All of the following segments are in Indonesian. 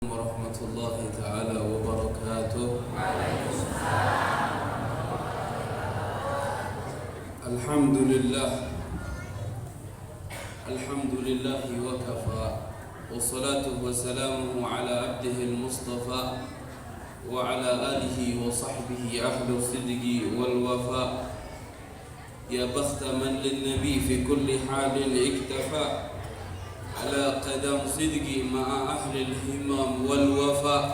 Warahmatullahi ta'ala wabarakatuh. Alhamdulillahi wa kafa, wassalatu wassalamu ala abdihi al-mustafa wa ala alihi wa sahbihi ahlu sidqi wal wafa. Ya bakhta man lin nabi fi kulli halin iktafa على قدم صدق مع أهل الهمم والوفاء.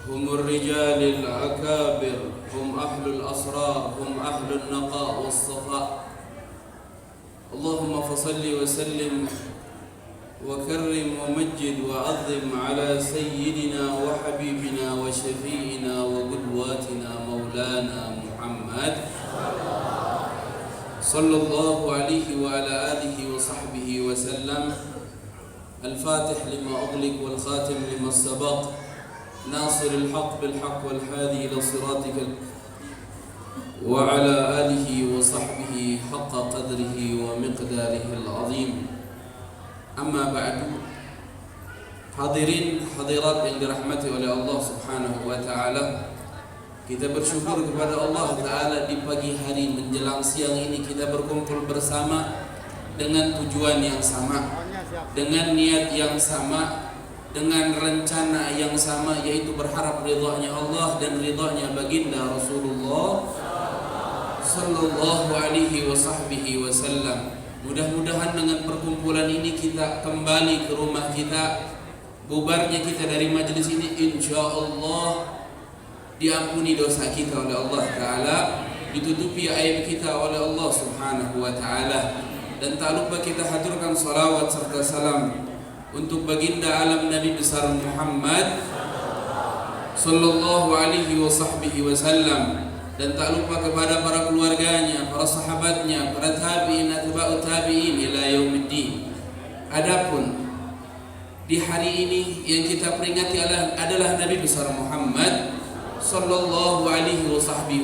هم الرجال الأكابر، هم أهل الأسرار، هم أهل النقاء والصفاء. اللهم فصل وسلم وكرم ومجد وعظم على سيدنا وحبيبنا وشفيعنا وقدواتنا مولانا محمد صلى الله عليه وعلى آله وصحبه وسلم. الفاتح لما أغلق والخاتم لما سبق، ناصر الحق بالحق والهادي إلى صراطك وعلى آله وصحبه حق قدره ومقداره العظيم. أما بعد، hadirin hadirat yang dirahmati oleh Allah Subhanahu wa taala, kita bersyukur kepada Allah taala di pagi hari menjelang siang ini kita berkumpul bersama dengan tujuan yang sama, dengan niat yang sama, dengan rencana yang sama, yaitu berharap ridhanya Allah dan ridhanya baginda Rasulullah sallallahu alaihi wasallam. Mudah-mudahan dengan perkumpulan ini kita kembali ke rumah kita, bubarnya kita dari majelis ini insyaallah diampuni dosa kita oleh Allah taala, ditutupi aib kita oleh Allah Subhanahu wa taala. Dan tak lupa kita haturkan salawat serta salam untuk baginda alam Nabi besar Muhammad sallallahu alaihi wasallam. Dan tak lupa kepada para keluarganya, para sahabatnya, para tabi'in, atba'ut tabi'in ila yaumiddin. Adapun di hari ini yang kita peringati adalah Nabi besar Muhammad sallallahu alaihi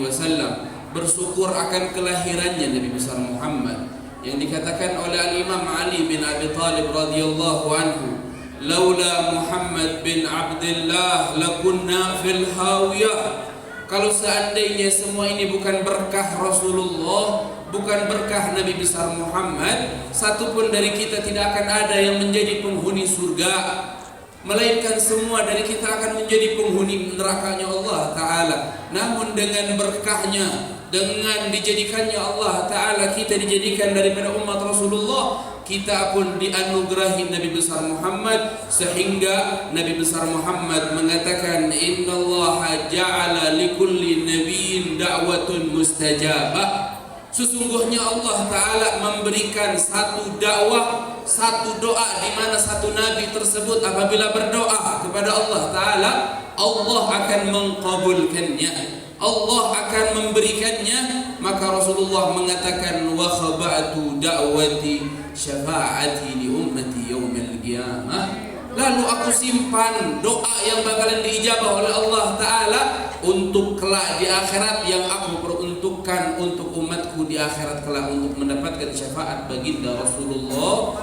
wasallam. Bersyukur akan kelahirannya Nabi besar Muhammad, yang dikatakan oleh Al-Imam Ali bin Abi Thalib radhiyallahu anhu, laula Muhammad bin Abdullah lakunna fil hawiyah. Kalau seandainya semua ini bukan berkah Rasulullah, bukan berkah Nabi besar Muhammad, satu pun dari kita tidak akan ada yang menjadi penghuni surga, melainkan semua dari kita akan menjadi penghuni nerakanya Allah taala. Namun dengan berkahnya, dengan dijadikannya Allah taala kita dijadikan daripada umat Rasulullah, kita pun dianugerahi Nabi besar Muhammad, sehingga Nabi besar Muhammad mengatakan innallaha ja'ala likulli nabiyyin da'watun mustajabah. Sesungguhnya Allah taala memberikan satu dakwah, satu doa, di mana satu nabi tersebut apabila berdoa kepada Allah taala, Allah akan mengkabulkannya, Allah akan memberikannya. Maka Rasulullah mengatakan wa khaba'tu da'wati syafa'ati li ummati yaumil qiyamah. Lalu aku simpan doa yang bakalan diijabah oleh Allah taala untuk kelak di akhirat, yang aku peruntukkan untuk umatku di akhirat kelak untuk mendapatkan syafaat baginda Rasulullah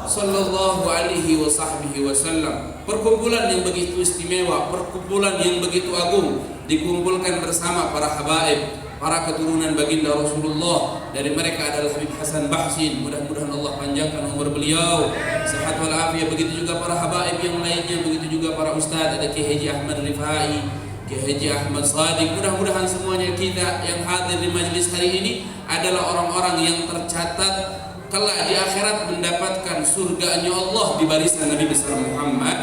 sallallahu alaihi wasallam. Perkumpulan yang begitu istimewa, perkumpulan yang begitu agung, dikumpulkan bersama para habaib, para keturunan baginda Rasulullah. Dari mereka adalah Habib Hasan Bahsin, mudah-mudahan Allah panjangkan umur beliau, sehat wal afiat. Begitu juga para habaib yang lainnya, begitu juga para ustaz, ada Kiai Haji Ahmad Rifai, Kiai Haji Ahmad Sadiq. Mudah-mudahan semuanya kita yang hadir di majelis hari ini adalah orang-orang yang tercatat kelak di akhirat mendapatkan surganya Allah di barisan Nabi besar Muhammad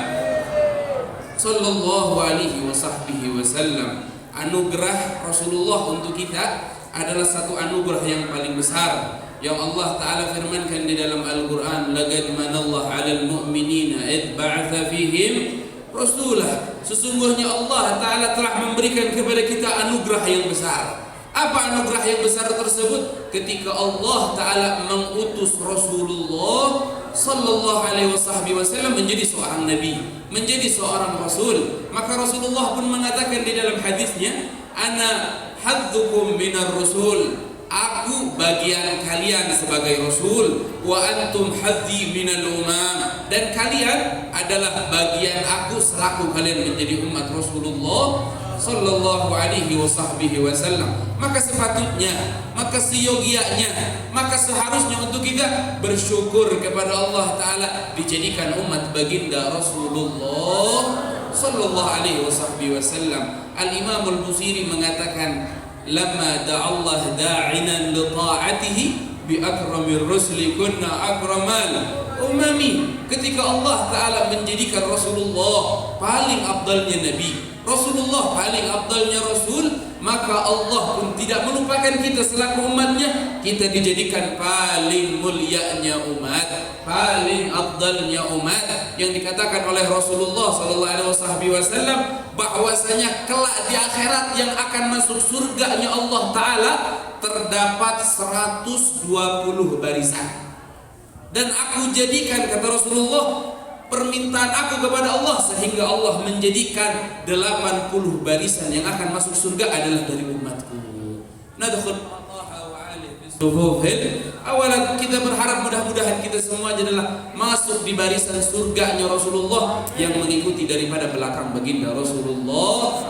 sallallahu alaihi wasallam. Anugerah Rasulullah untuk kita adalah satu anugerah yang paling besar, yang Allah taala firmankan di dalam Al-Qur'an, laqad manallahu 'alal mu'minina id ba'atha fihim rasulah. Sesungguhnya Allah taala telah memberikan kepada kita anugerah yang besar. Apa anugerah yang besar tersebut? Ketika Allah taala mengutus Rasulullah sallallahu alaihi wasallam menjadi seorang nabi, menjadi seorang rasul. Maka Rasulullah pun mengatakan di dalam hadisnya, ana hadzukum minar rasul. aku bagian kalian sebagai rasul, wa antum hadzi minal umam, dan kalian adalah bagian aku selaku kalian menjadi umat Rasulullah sallallahu alaihi wasallam. Maka sepatutnya, maka seyogianya, maka seharusnya untuk kita bersyukur kepada Allah Ta'ala dijadikan umat baginda Rasulullah sallallahu alaihi wasallam. Al-Imam Al-Busiri mengatakan, lama da'allah da'inan li ta'atihi bi akramir rusli kunna akramal umami. Ketika Allah Ta'ala menjadikan Rasulullah paling afdalnya Nabi, Rasulullah paling afdalnya Rasul, maka Allah pun tidak melupakan kita selaku umatnya. Kita dijadikan paling mulianya umat, paling afdalnya umat, yang dikatakan oleh Rasulullah SAW bahwasanya kelak di akhirat yang akan masuk surganya Allah Ta'ala terdapat 120 barisan. Dan aku jadikan, kata Rasulullah, permintaan aku kepada Allah sehingga Allah menjadikan 80 barisan yang akan masuk surga adalah dari umatku. Nadkhul awalan, kita berharap mudah-mudahan kita semua adalah masuk di barisan surganya Rasulullah yang mengikuti daripada belakang baginda Rasulullah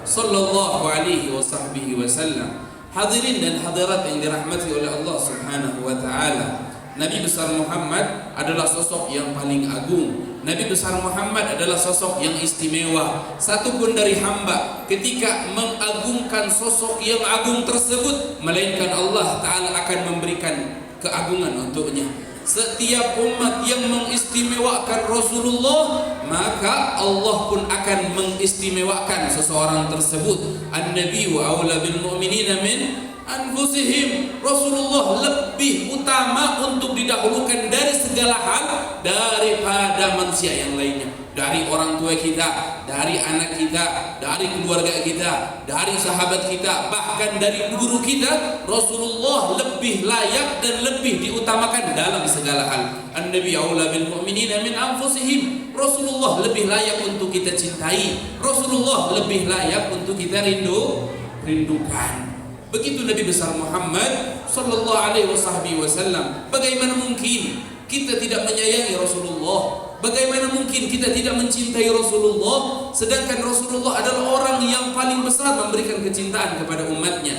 sallallahu alaihi wasallam. Hadirin dan hadirat yang dirahmati oleh Allah Subhanahu wa taala, Nabi besar Muhammad adalah sosok yang paling agung. Nabi besar Muhammad adalah sosok yang istimewa. Satupun dari hamba ketika mengagungkan sosok yang agung tersebut, melainkan Allah Ta'ala akan memberikan keagungan untuknya. Setiap umat yang mengistimewakan Rasulullah, maka Allah pun akan mengistimewakan seseorang tersebut. An-Nabi wa aula bil mu'minina min anfusihim. Rasulullah lebih utama untuk didahulukan dari segala hal daripada manusia yang lainnya. Dari orang tua kita, dari anak kita, dari keluarga kita, dari sahabat kita, bahkan dari guru kita, Rasulullah lebih layak dan lebih diutamakan dalam segala hal. An-Nabi aula bil mu'minina min anfusihim. Rasulullah lebih layak untuk kita cintai. Rasulullah lebih layak untuk kita rindukan. Begitu Nabi besar Muhammad sallallahu alaihi wasallam. Bagaimana mungkin kita tidak menyayangi Rasulullah? Bagaimana mungkin kita tidak mencintai Rasulullah? Sedangkan Rasulullah adalah orang yang paling besar memberikan kecintaan kepada umatnya.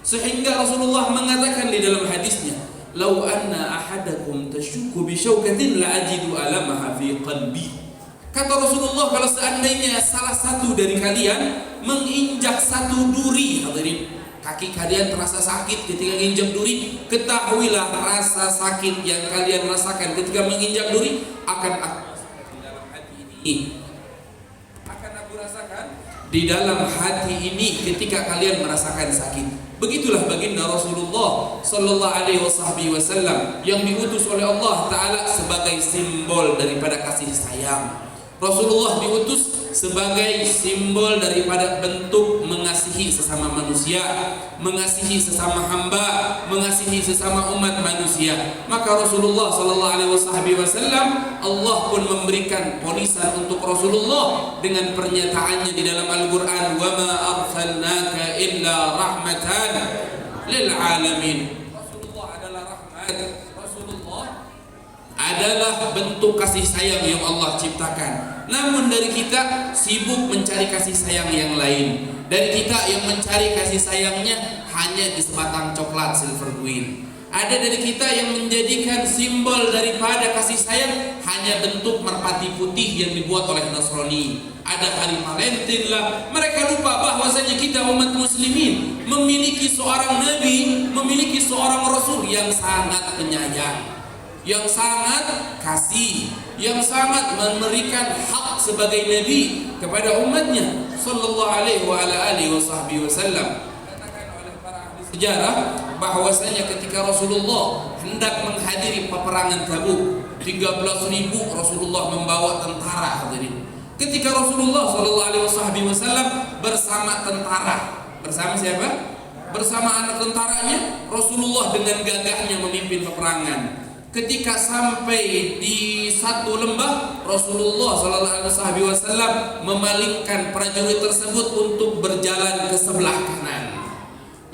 Sehingga Rasulullah mengatakan di dalam hadisnya, "Lau anna ahadakum tashukku bi syaukatin la ajidu alamaha fi qalbi." Kata Rasulullah, kalau seandainya salah satu dari kalian menginjak satu duri, hadirin, kaki kalian terasa sakit ketika menginjak duri, ketahuilah rasa sakit yang kalian rasakan ketika menginjak duri akan aku rasakan di dalam hati ini. Akan aku rasakan di dalam hati ini ketika kalian merasakan sakit. Begitulah baginda Rasulullah sallallahu alaihi wasallam yang diutus oleh Allah Ta'ala sebagai simbol daripada kasih sayang. Rasulullah diutus sebagai simbol daripada bentuk mengasihi sesama manusia, mengasihi sesama hamba, mengasihi sesama umat manusia. Maka Rasulullah sallallahu alaihi wasallam, Allah pun memberikan ponisan untuk Rasulullah dengan pernyataannya di dalam Al-Qur'an, "Wa ma arsalnaka illa rahmatan lil alamin." Rasulullah adalah rahmat. Rasulullah adalah bentuk kasih sayang yang Allah ciptakan. Namun dari kita sibuk mencari kasih sayang yang lain. Dari kita yang mencari kasih sayangnya hanya di sebatang coklat silver queen. Ada dari kita yang menjadikan simbol daripada kasih sayang hanya bentuk merpati putih yang dibuat oleh Nasrani. Ada hari Valentine lah. Mereka lupa bahwasanya kita umat muslimin memiliki seorang nabi, memiliki seorang rasul yang sangat penyayang, yang sangat kasih, yang sangat memberikan hak sebagai nabi kepada umatnya sallallahu alaihi wasallam. Dikatakan oleh para ahli sejarah bahwasanya ketika Rasulullah hendak menghadiri peperangan Tabuk, 13.000 Rasulullah membawa tentara, hadirin. Ketika Rasulullah sallallahu alaihi wasallam bersama tentara, bersama siapa? Bersama anak tentaranya, Rasulullah dengan gagahnya memimpin peperangan. Ketika sampai di satu lembah, Rasulullah SAW memalingkan prajurit tersebut untuk berjalan ke sebelah kanan.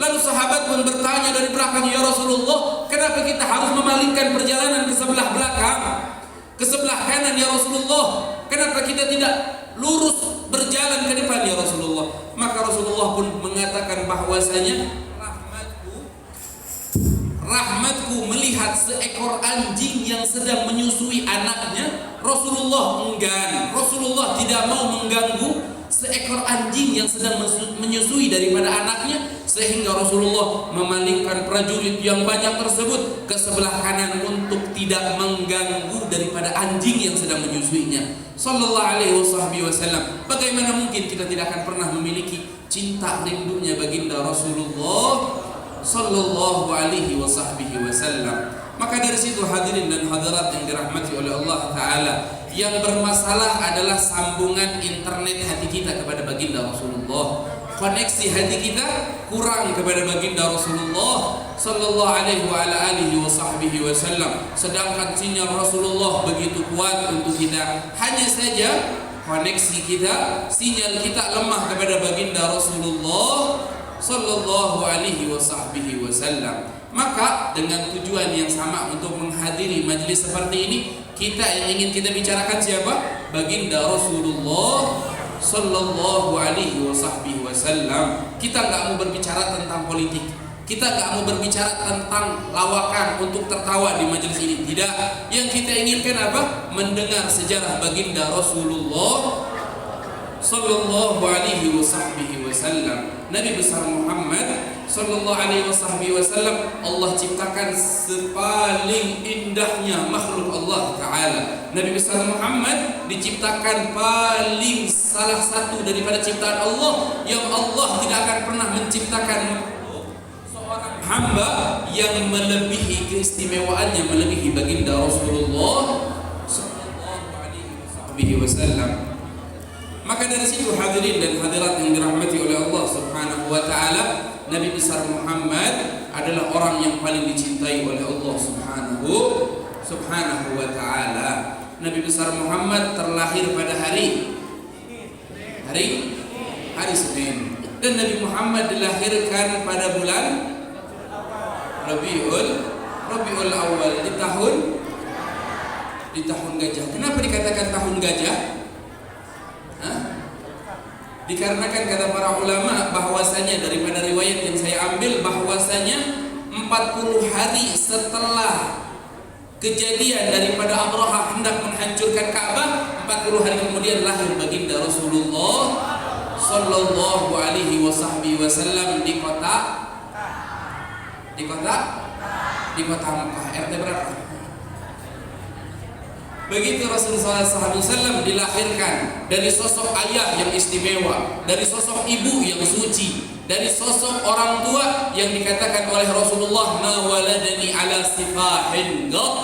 Lalu sahabat pun bertanya dari belakang, ya Rasulullah, kenapa kita harus memalingkan perjalanan ke sebelah belakang, ke sebelah kanan ya Rasulullah? Kenapa kita tidak lurus berjalan ke depan ya Rasulullah? Maka Rasulullah pun mengatakan bahwasanya rahmatku melihat seekor anjing yang sedang menyusui anaknya. Rasulullah enggan, Rasulullah tidak mau mengganggu seekor anjing yang sedang menyusui daripada anaknya, sehingga Rasulullah memalingkan prajurit yang banyak tersebut ke sebelah kanan untuk tidak mengganggu daripada anjing yang sedang menyusuinya. Sallallahu alaihi wasallam. Bagaimana mungkin kita tidak akan pernah memiliki cinta rindunya baginda Rasulullah sallallahu alaihi wasallam. Maka dari situ hadirin dan hadirat yang dirahmati oleh Allah Ta'ala, yang bermasalah adalah sambungan internet hati kita kepada baginda Rasulullah. Koneksi hati kita kurang kepada baginda Rasulullah sallallahu alaihi wasallam. Sedangkan sinyal Rasulullah begitu kuat untuk kita. Hanya saja koneksi kita, sinyal kita lemah kepada baginda Rasulullah sallallahu alaihi wasallam. Maka dengan tujuan yang sama untuk menghadiri majelis seperti ini, kita yang ingin kita bicarakan siapa? Baginda Rasulullah sallallahu alaihi wasallam. Kita nggak mau berbicara tentang politik, kita nggak mau berbicara tentang lawakan untuk tertawa di majelis ini. Tidak. Yang kita inginkan apa? Mendengar sejarah baginda Rasulullah sallallahu alaihi wasallam. Nabi besar Muhammad sallallahu alaihi wasallam Allah ciptakan sepaling indahnya makhluk Allah Ta'ala. Nabi besar Muhammad diciptakan paling salah satu daripada ciptaan Allah yang Allah tidak akan pernah menciptakan seorang hamba yang melebihi keistimewaannya, melebihi baginda Rasulullah sallallahu alaihi wasallam. Maka dari situ hadirin dan hadirat yang dirahmati oleh Allah Subhanahu wa Ta'ala, Nabi besar Muhammad adalah orang yang paling dicintai oleh Allah Subhanahu wa Ta'ala. Nabi besar Muhammad terlahir pada hari Senin, dan Nabi Muhammad dilahirkan pada bulan Rabiul Awal di tahun gajah. Kenapa dikatakan tahun gajah? Dikarenakan kata para ulama bahwasanya daripada riwayat yang saya ambil bahwasanya 40 hari setelah kejadian daripada Abraha hendak menghancurkan Ka'bah, 40 hari kemudian lahir baginda Rasulullah sallallahu alaihi wasallam di kota Mekah. RT berapa? Begitu Rasulullah SAW dilahirkan dari sosok ayah yang istimewa, dari sosok ibu yang suci, dari sosok orang tua yang dikatakan oleh Rasulullah, ma waladani ala sifahin ghad.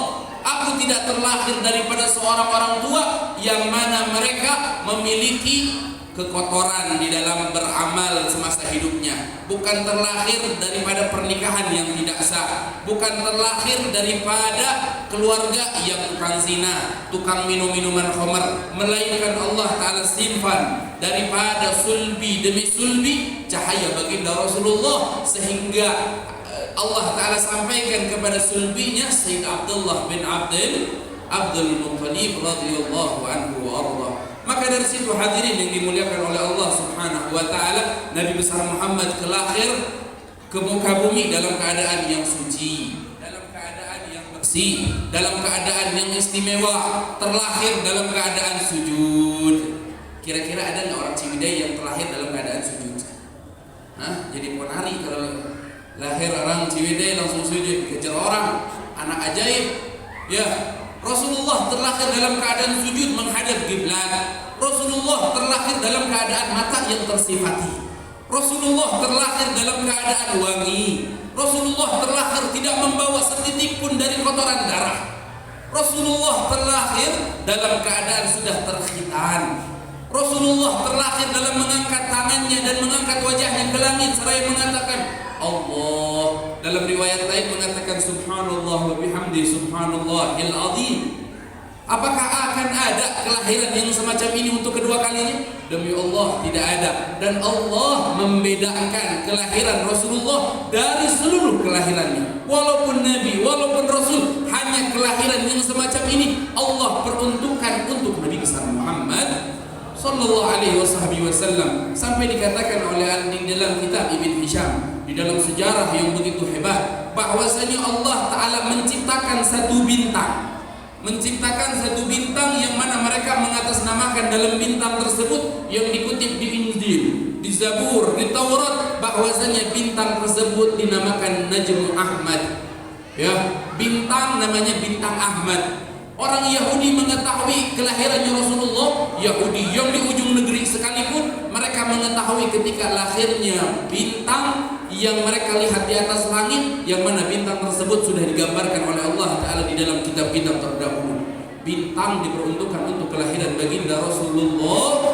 Aku tidak terlahir daripada seorang orang tua yang mana mereka memiliki kekotoran di dalam beramal semasa hidupnya. Bukan terlahir daripada pernikahan yang tidak sah, bukan terlahir daripada keluarga yang tukang zina, tukang minum minuman khamar, melainkan Allah Ta'ala simpan daripada sulbi demi sulbi cahaya baginda Rasulullah, sehingga Allah Ta'ala sampaikan kepada sulbinya Sayyid Abdullah bin Abdul Muttalib radhiyallahu anhu wa arda. Maka dari situ hadirin yang dimuliakan oleh Allah Subhanahu wa Ta'ala, Nabi besar Muhammad kelahir ke muka bumi dalam keadaan yang suci, dalam keadaan yang bersih, dalam keadaan yang istimewa, terlahir dalam keadaan sujud. Kira-kira ada nggak orang Ciwidey yang terlahir dalam keadaan sujud? Jadi ponari kalau lahir orang Ciwidey langsung sujud, kejar orang, anak ajaib. Ya, Rasulullah terlahir dalam keadaan sujud menghadap kiblat. Rasulullah terlahir dalam keadaan mata yang tersifati. Rasulullah terlahir dalam keadaan wangi. Rasulullah terlahir tidak membawa setitik pun dari kotoran darah. Rasulullah terlahir dalam keadaan sudah terkhitan. Rasulullah terlahir dalam mengangkat tangannya dan mengangkat wajahnya ke langit seraya mengatakan Allah. Dalam riwayat lain mengatakan subhanallah wa bihamdi subhanallahil azim. Apakah akan ada kelahiran yang semacam ini untuk kedua kalinya? Demi Allah tidak ada. Dan Allah membedakan kelahiran Rasulullah dari seluruh kelahirannya. Walaupun Nabi, walaupun Rasul, hanya kelahiran yang semacam ini Allah peruntukkan untuk Nabi besar Muhammad sallallahu alaihi wasallam. Sampai dikatakan oleh di dalam kitab Ibn Hisham, di dalam sejarah yang begitu hebat, bahwasanya Allah Ta'ala menciptakan satu bintang, yang mana mereka mengatasnamakan dalam bintang tersebut yang dikutip di Injil, di Zabur, di Taurat, bahwasanya bintang tersebut dinamakan Najm Ahmad. Ya, bintang namanya bintang Ahmad. Orang Yahudi mengetahui kelahirannya Rasulullah, Yahudi yang di ujung negeri sekalipun, mereka mengetahui ketika lahirnya bintang yang mereka lihat di atas langit, yang mana bintang tersebut sudah digambarkan oleh Allah Ta'ala di dalam kitab-kitab terdahulu. Bintang diperuntukkan untuk kelahiran baginda Rasulullah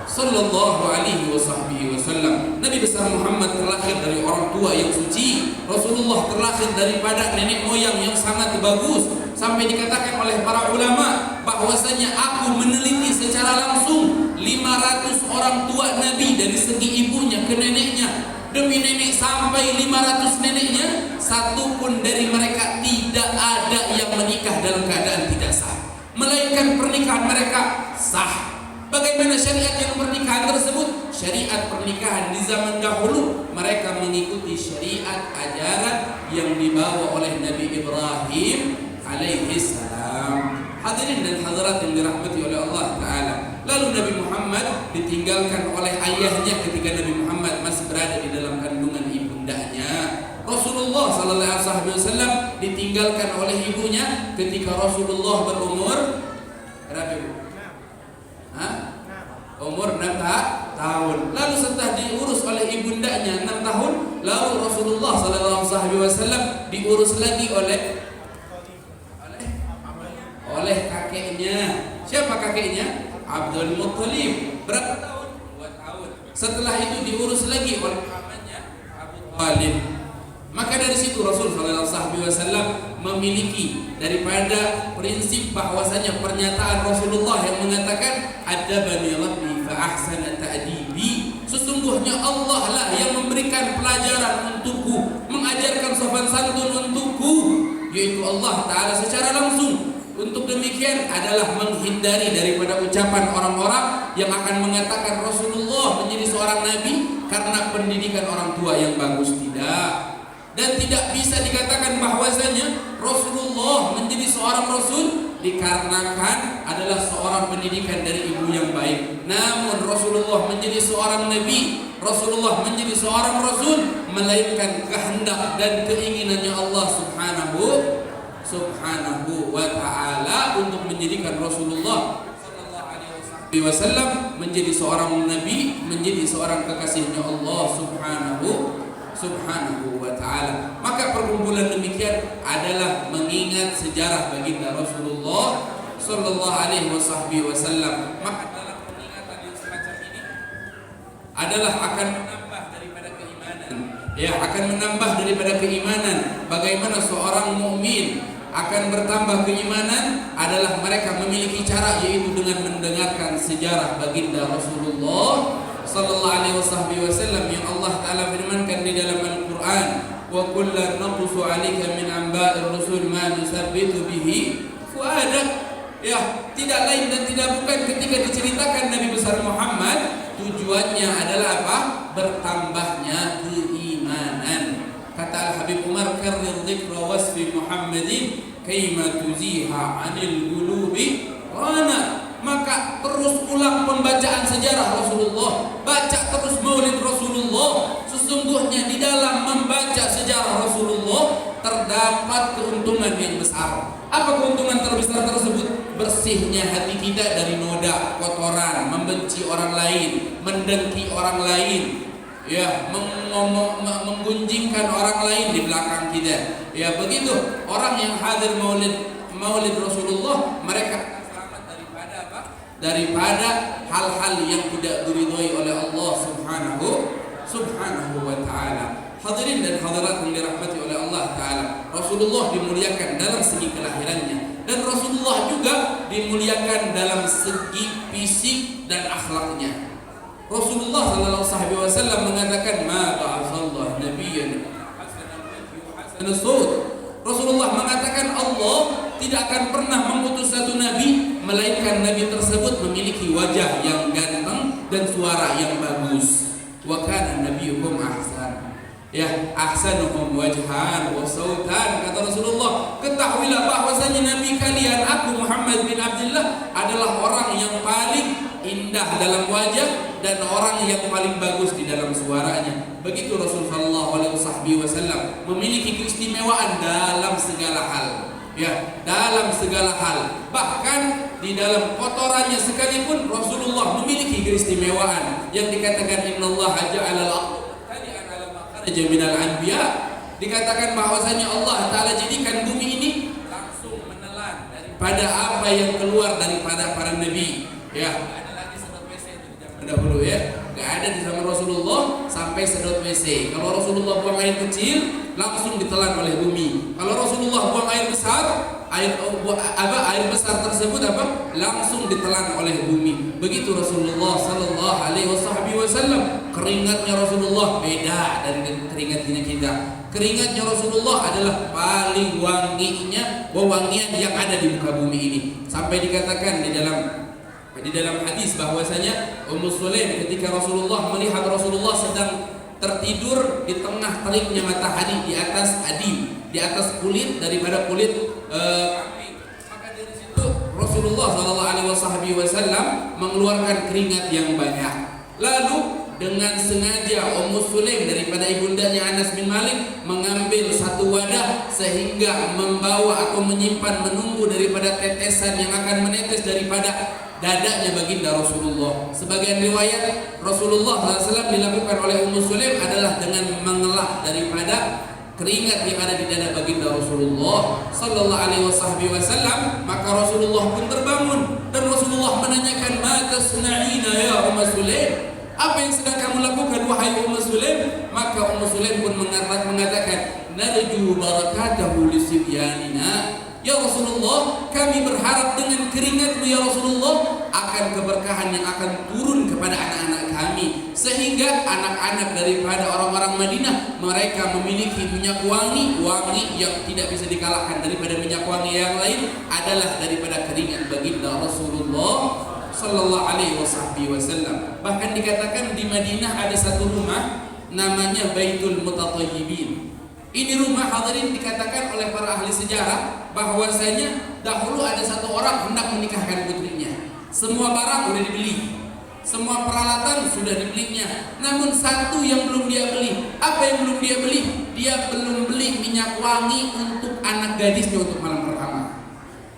sallallahu alaihi wasallam. Nabi besar Muhammad terlahir dari orang tua yang suci. Rasulullah terlahir daripada nenek moyang yang sangat bagus. Sampai dikatakan oleh para ulama bahwasanya aku meneliti secara langsung 500 orang tua Nabi dari segi ibunya ke neneknya. Demi nenek sampai 500 neneknya, satu pun dari mereka tidak ada yang menikah dalam keadaan tidak sah, melainkan pernikahan mereka sah. Bagaimana syariat yang pernikahan tersebut? Syariat pernikahan di zaman dahulu mereka mengikuti syariat ajaran yang dibawa oleh Nabi Ibrahim alaihi salam. Hadirin dan hadirat yang dirahmati oleh Allah Ta'ala. Lalu Nabi Muhammad ditinggalkan oleh ayahnya ketika Nabi Muhammad masih berada di dalam kandungan ibundanya. Rasulullah sallallahu alaihi wasallam ditinggalkan oleh ibunya ketika Rasulullah berumur berapa, Bu? Umur 6 tahun. Lalu setelah diurus oleh ibundanya 6 tahun, lalu Rasulullah sallallahu alaihi wasallam diurus lagi oleh kakeknya. Siapa kakeknya? Abdul Muttalib. Berapa tahun? 2 tahun. Setelah itu diurus lagi oleh pamannya Abu Thalib. Maka dari situ Rasul sallallahu alaihi wasallam memiliki daripada prinsip bahwasanya pernyataan Rasulullah yang mengatakan adabani rabbi fa ahsana ta'dibi, sesungguhnya Allah lah yang memberikan pelajaran untukku, mengajarkan sopan santun untukku, yaitu Allah Ta'ala secara langsung. Untuk demikian adalah menghindari daripada ucapan orang-orang yang akan mengatakan Rasulullah menjadi seorang nabi karena pendidikan orang tua yang bagus. Tidak. Dan tidak bisa dikatakan bahwasanya Rasulullah menjadi seorang rasul dikarenakan adalah seorang pendidikan dari ibu yang baik. Namun Rasulullah menjadi seorang nabi, Rasulullah menjadi seorang rasul, melainkan kehendak dan keinginannya Allah subhanahu wa ta'ala untuk menjadikan Rasulullah sallallahu alaihi wasallam menjadi seorang nabi, menjadi seorang kekasihnya Allah subhanahu wa ta'ala. Maka perkumpulan demikian adalah mengingat sejarah baginda Rasulullah sallallahu alaihi wasallam. Maka dalam pengingatan yang semacam ini adalah akan menambah daripada keimanan. Ya, akan menambah daripada keimanan. Bagaimana seorang mukmin akan bertambah keimanan adalah mereka memiliki cara, yaitu dengan mendengarkan sejarah baginda Rasulullah sallallahu alaihi wasallam yang Allah Ta'ala firmankan di dalam Al-Quran, wa kullan naqussu 'alaika min anba'ir rusul ma nusabbitu bihi fuadak. Ya, tidak lain dan tidak bukan ketika diceritakan Nabi besar Muhammad, tujuannya adalah apa? Bertambahnya keimanan. Kata Al-Habib Umar, karrir dzikra wasfi Muhammadin kaima tuziha 'anil qulubi rana. Maka terus ulang pembacaan sejarah Rasulullah, baca terus maulid Rasulullah. Sesungguhnya di dalam membaca sejarah Rasulullah terdapat keuntungan yang besar. Apa keuntungan terbesar tersebut? Bersihnya hati kita dari noda, kotoran, membenci orang lain, mendengki orang lain, ya, menggunjingkan orang lain di belakang kita. Ya, begitu orang yang hadir maulid Rasulullah, mereka selamat daripada apa? Daripada hal-hal yang tidak diridhoi oleh Allah subhanahu wa ta'ala. Hadirin dan hadirat yang dirahmati oleh Allah Ta'ala, Rasulullah dimuliakan dalam segi kelahirannya, Dan Rasulullah juga dimuliakan dalam segi fisik dan akhlaknya. Rasulullah sallallahu alaihi wasallam mengatakan, "Ma ba'atsallahu nabiyyan hasanan sawt." Rasulullah mengatakan Allah tidak akan pernah mengutus satu nabi melainkan nabi tersebut memiliki wajah yang ganteng dan suara yang bagus. Wa kana nabiyyukum ahsan. Ya, ahsanuhum wajhan wa sautan, kata Rasulullah. Ketahuilah bahwasanya nabi kalian, aku Muhammad bin Abdullah, adalah orang yang paling indah dalam wajah dan orang yang paling bagus di dalam suaranya. Begitu Rasulullah SAW memiliki keistimewaan dalam segala hal. Ya, dalam segala hal. Bahkan di dalam kotorannya sekalipun Rasulullah memiliki keistimewaan yang dikatakan innallaha ja'ala minal anbiya, dikatakan bahwasanya Allah Ta'ala jadikan bumi ini langsung menelan daripada apa yang keluar daripada para nabi. Ya, ada lagi sedot WC itu di zaman dahulu ya, gak ada di zaman Rasulullah sampai sedot WC. Kalau Rasulullah buang air kecil langsung ditelan oleh bumi. Kalau Rasulullah buang air besar, air besar tersebut langsung ditelan oleh bumi. Begitu Rasulullah sallallahu alaihi wasallam. Keringatnya Rasulullah beda dari keringatnya kita. Keringatnya Rasulullah adalah paling wanginya wewangian yang ada di muka bumi ini. Sampai dikatakan di dalam hadis bahwasanya Ummu Sulaim ketika Rasulullah melihat Rasulullah sedang tertidur di tengah teriknya matahari di atas adim, di atas kulit daripada kulit kambing, maka dari situ Rasulullah SAW mengeluarkan keringat yang banyak. Lalu dengan sengaja Ummu Sulaim daripada ibundanya Anas bin Malik mengambil satu wadah sehingga membawa atau menyimpan menunggu daripada tetesan yang akan menetes daripada dadanya baginda Rasulullah. Sebagian riwayat Rasulullah SAW dilakukan oleh Ummu Sulaim adalah dengan mengelak daripada keringat yang ada di dada baginda Rasulullah sallallahu alaihi wasallam. Maka Rasulullah pun terbangun dan Rasulullah menanyakan, "Ma tasna'ina ya Ummu Sulaim?" Apa yang sedang kamu lakukan wahai Ummu Sulaim? Maka Ummu Sulaim pun mengatakan, "Narju barakatahu li sibyanina." Ya Rasulullah, kami berharap dengan keringatmu ya Rasulullah akan keberkahan yang akan turun kepada anak-anak kami, sehingga anak-anak daripada orang-orang Madinah mereka memiliki minyak wangi yang tidak bisa dikalahkan daripada minyak wangi yang lain adalah daripada keringat baginda Rasulullah sallallahu alaihi wasallam. Bahkan dikatakan di Madinah ada satu rumah namanya Baitul Mutatayyibin. Ini rumah, hadirin, dikatakan oleh para ahli sejarah bahwasanya dahulu ada satu orang hendak menikahkan putrinya. Semua barang sudah dibeli, semua peralatan sudah dibelinya. Namun satu yang belum dia beli. Apa yang belum dia beli? Dia belum beli minyak wangi untuk anak gadisnya untuk malam pertama.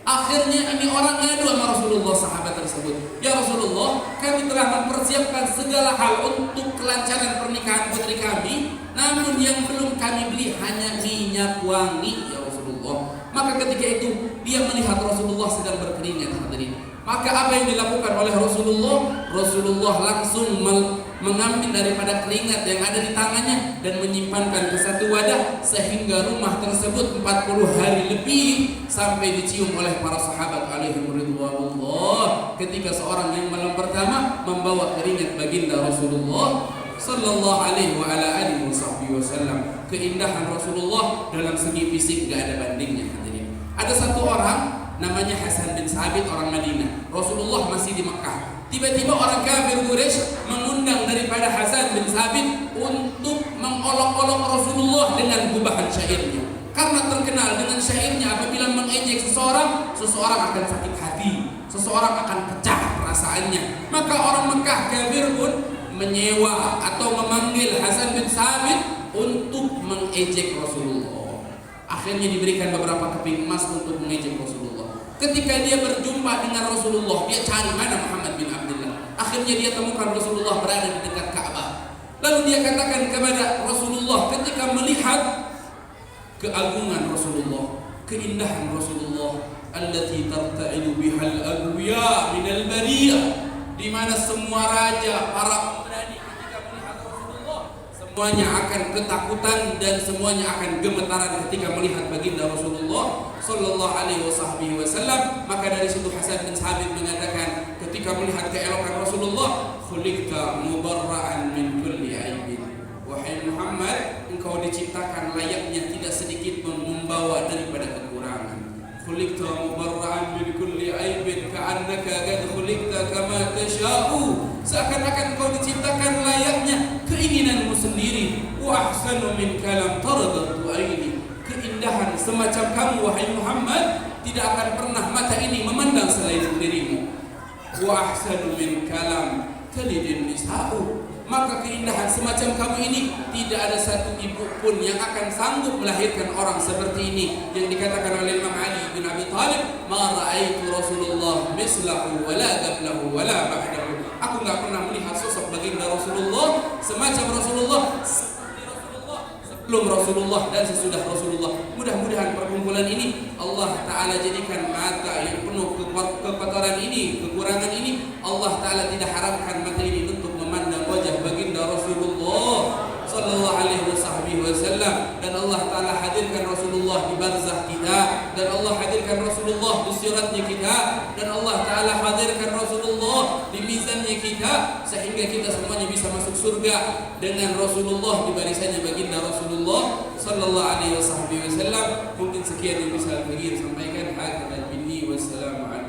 Akhirnya ini orang ngadu sama Rasulullah, sahabat tersebut. Ya Rasulullah, kami telah mempersiapkan segala hal untuk kelancaran pernikahan putri kami, namun yang belum kami beli hanya minyak wangi ya Rasulullah. Maka ketika itu dia melihat Rasulullah sedang berkeringat, hadirin. Maka apa yang dilakukan oleh Rasulullah? Rasulullah langsung mengambil daripada keringat yang ada di tangannya dan menyimpankan ke satu wadah, sehingga rumah tersebut 40 hari lebih sampai dicium oleh para sahabat alaihi ridwanullah ketika seorang yang malam pertama membawa keringat baginda Rasulullah sallallahu alaihi wa ala alihi wasallam. Keindahan Rasulullah dalam segi fisik gak ada bandingnya, hadirin. Ada satu orang namanya Hasan bin Sabit, orang Madinah. Rasulullah masih di Mekah. Tiba-tiba orang kafir Quraisy mengundang daripada Hasan bin Sabit untuk mengolok-olok Rasulullah dengan gubahan syairnya. Karena terkenal dengan syairnya, apabila mengejek seseorang akan sakit hati, seseorang akan pecah perasaannya. Maka orang Mekah kafir pun menyewa atau memanggil Hasan bin Sabit untuk mengejek Rasulullah. Akhirnya diberikan beberapa keping emas untuk mengejek Rasulullah. Ketika dia berjumpa dengan Rasulullah, dia cari mana Muhammad bin Abdullah. Akhirnya dia temukan Rasulullah berada di dekat Ka'bah. Lalu dia katakan kepada Rasulullah ketika melihat keagungan Rasulullah, keindahan Rasulullah, allati tarta'idu bihal agwiya minal bariyah, di mana semua raja, para pemberani ketika melihat Rasulullah semuanya akan ketakutan dan semuanya akan gemetaran ketika melihat baginda Rasulullah sallallahu alaihi wasallam. Maka dari situ Hasan bin Sabit mengatakan ketika melihat keelokan Rasulullah, khuliqta mubarra'an min kulli aibin. Wahai Muhammad, engkau diciptakan layaknya tidak sedikit membawa daripada kekurangan. Khuliqta mubarra'an min kulli aibin ka'annaka qad khuliqta kama tasha'u. Seakan-akan engkau diciptakan layaknya keinginanmu sendiri. Wa ahsanu min kalam taradatu aini. Keindahan semacam kamu wahai Muhammad tidak akan pernah mata ini memandang selain dirimu. Wa ahsanu min kalam talidun nisa'u. Maka keindahan semacam kamu ini tidak ada satu ibu pun yang akan sanggup melahirkan orang seperti ini. Yang dikatakan oleh Imam Ali bin Abi Thalib, ma ra'aitu Rasulullah mislahu wala qablahu wala ba'dahu. Aku enggak pernah melihat sosok baginda Rasulullah semacam Rasulullah sebelum Rasulullah dan sesudah Rasulullah. Mudah-mudahan perkumpulan ini Allah Ta'ala jadikan mata yang penuh kekotoran ini, kekurangan ini, Allah Ta'ala tidak haramkan mata ini untuk memandang wajah baginda Rasulullah sallallahu alaihi wasallam. Dan Allah Ta'ala hadirkan Rasulullah di barzakh kita, dan Allah hadirkan Rasulullah di siratnya kita, dan Allah Ta'ala hadirkan Rasulullah di mizannya kita, sehingga kita semuanya bisa masuk surga dengan Rasulullah di barisannya baginda Rasulullah sallallahu alaihi wasallam. Mungkin sekian yang bisa Al-Faqih sampaikan. Hakadha minni wassalamu alaikum.